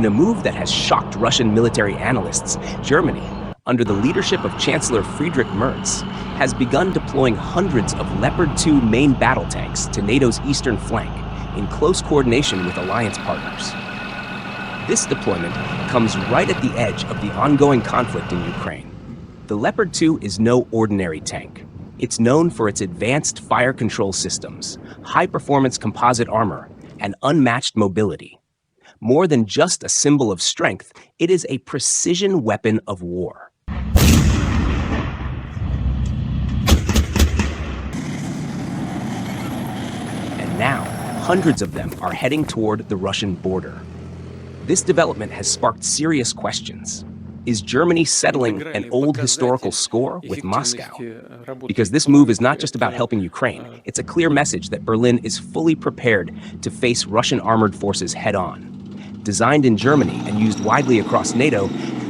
In a move that has shocked Russian military analysts, Germany, under the leadership of Chancellor Friedrich Merz, has begun deploying hundreds of Leopard 2 main battle tanks to NATO's eastern flank in close coordination with alliance partners. This deployment comes right at the edge of the ongoing conflict in Ukraine. The Leopard 2 is no ordinary tank. It's known for its advanced fire control systems, high-performance composite armor, and unmatched mobility. More than just a symbol of strength, it is a precision weapon of war. And now, hundreds of them are heading toward the Russian border. This development has sparked serious questions. Is Germany settling an old historical score with Moscow? Because this move is not just about helping Ukraine, it's a clear message that Berlin is fully prepared to face Russian armored forces head-on. Designed in Germany and used widely across NATO,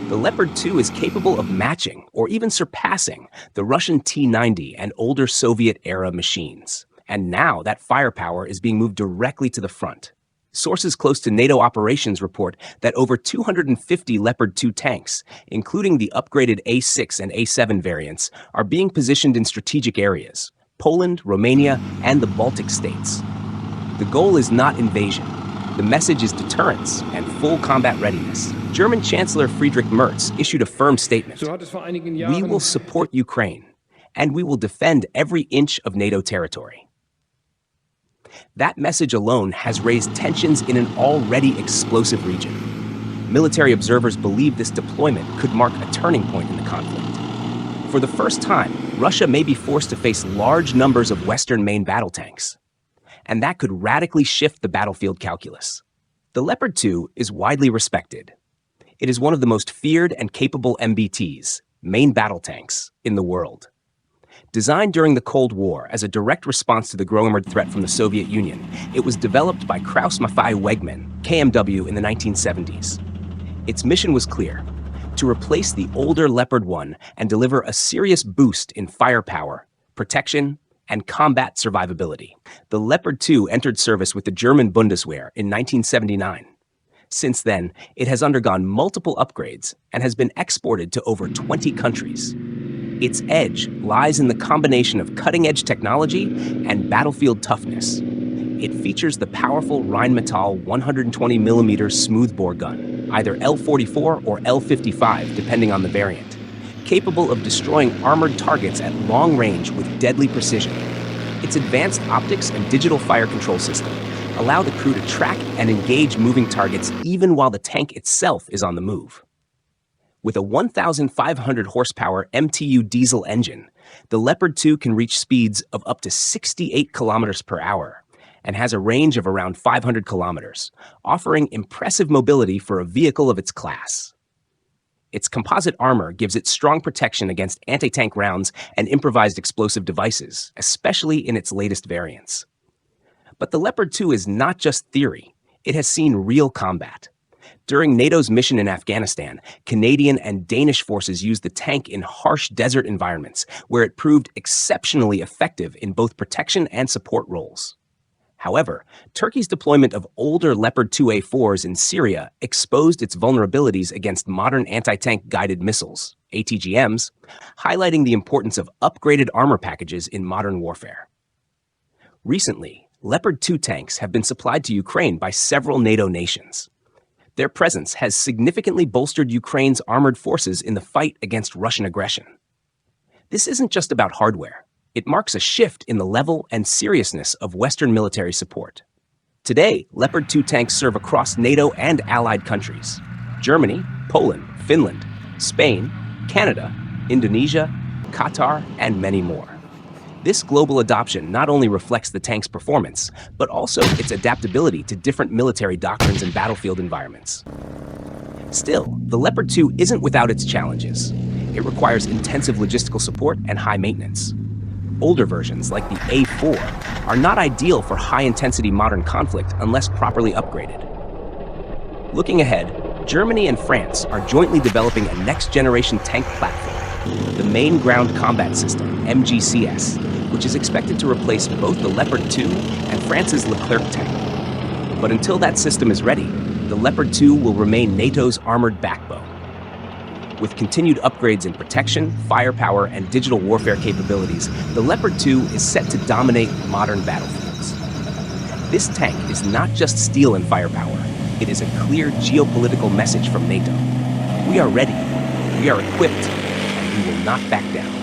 the Leopard 2 is capable of matching or even surpassing the Russian T-90 and older Soviet-era machines. And now that firepower is being moved directly to the front. Sources close to NATO operations report that over 250 Leopard 2 tanks, including the upgraded A6 and A7 variants, are being positioned in strategic areas: Poland, Romania, and the Baltic states. The goal is not invasion. The message is deterrence and full combat readiness. German Chancellor Friedrich Merz issued a firm statement. We will support Ukraine, and we will defend every inch of NATO territory. That message alone has raised tensions in an already explosive region. Military observers believe this deployment could mark a turning point in the conflict. For the first time, Russia may be forced to face large numbers of Western main battle tanks. And that could radically shift the battlefield calculus. The Leopard 2 is widely respected. It is one of the most feared and capable MBTs, main battle tanks, in the world. Designed during the Cold War as a direct response to the growing threat from the Soviet Union, it was developed by Krauss-Maffei-Wegmann, KMW, in the 1970s. Its mission was clear: to replace the older Leopard 1 and deliver a serious boost in firepower, protection, and combat survivability. The Leopard 2 entered service with the German Bundeswehr in 1979. Since then, it has undergone multiple upgrades and has been exported to over 20 countries. Its edge lies in the combination of cutting-edge technology and battlefield toughness. It features the powerful Rheinmetall 120mm smoothbore gun, either L44 or L55 depending on the variant, capable of destroying armored targets at long range with deadly precision. Its advanced optics and digital fire control system allow the crew to track and engage moving targets even while the tank itself is on the move. With a 1,500 horsepower MTU diesel engine, the Leopard 2 can reach speeds of up to 68 kilometers per hour and has a range of around 500 kilometers, offering impressive mobility for a vehicle of its class. Its composite armor gives it strong protection against anti-tank rounds and improvised explosive devices, especially in its latest variants. But the Leopard 2 is not just theory. It has seen real combat. During NATO's mission in Afghanistan, Canadian and Danish forces used the tank in harsh desert environments, where it proved exceptionally effective in both protection and support roles. However, Turkey's deployment of older Leopard 2A4s in Syria exposed its vulnerabilities against modern anti-tank guided missiles, ATGMs, highlighting the importance of upgraded armor packages in modern warfare. Recently, Leopard 2 tanks have been supplied to Ukraine by several NATO nations. Their presence has significantly bolstered Ukraine's armored forces in the fight against Russian aggression. This isn't just about hardware. It marks a shift in the level and seriousness of Western military support. Today, Leopard 2 tanks serve across NATO and allied countries: Germany, Poland, Finland, Spain, Canada, Indonesia, Qatar, and many more. This global adoption not only reflects the tank's performance, but also its adaptability to different military doctrines and battlefield environments. Still, the Leopard 2 isn't without its challenges. It requires intensive logistical support and high maintenance. Older versions, like the A4, are not ideal for high-intensity modern conflict unless properly upgraded. Looking ahead, Germany and France are jointly developing a next-generation tank platform, the Main Ground Combat System, MGCS, which is expected to replace both the Leopard 2 and France's Leclerc tank. But until that system is ready, the Leopard 2 will remain NATO's armored backbone. With continued upgrades in protection, firepower, and digital warfare capabilities, the Leopard 2 is set to dominate modern battlefields. This tank is not just steel and firepower. It is a clear geopolitical message from NATO. We are ready, we are equipped, and we will not back down.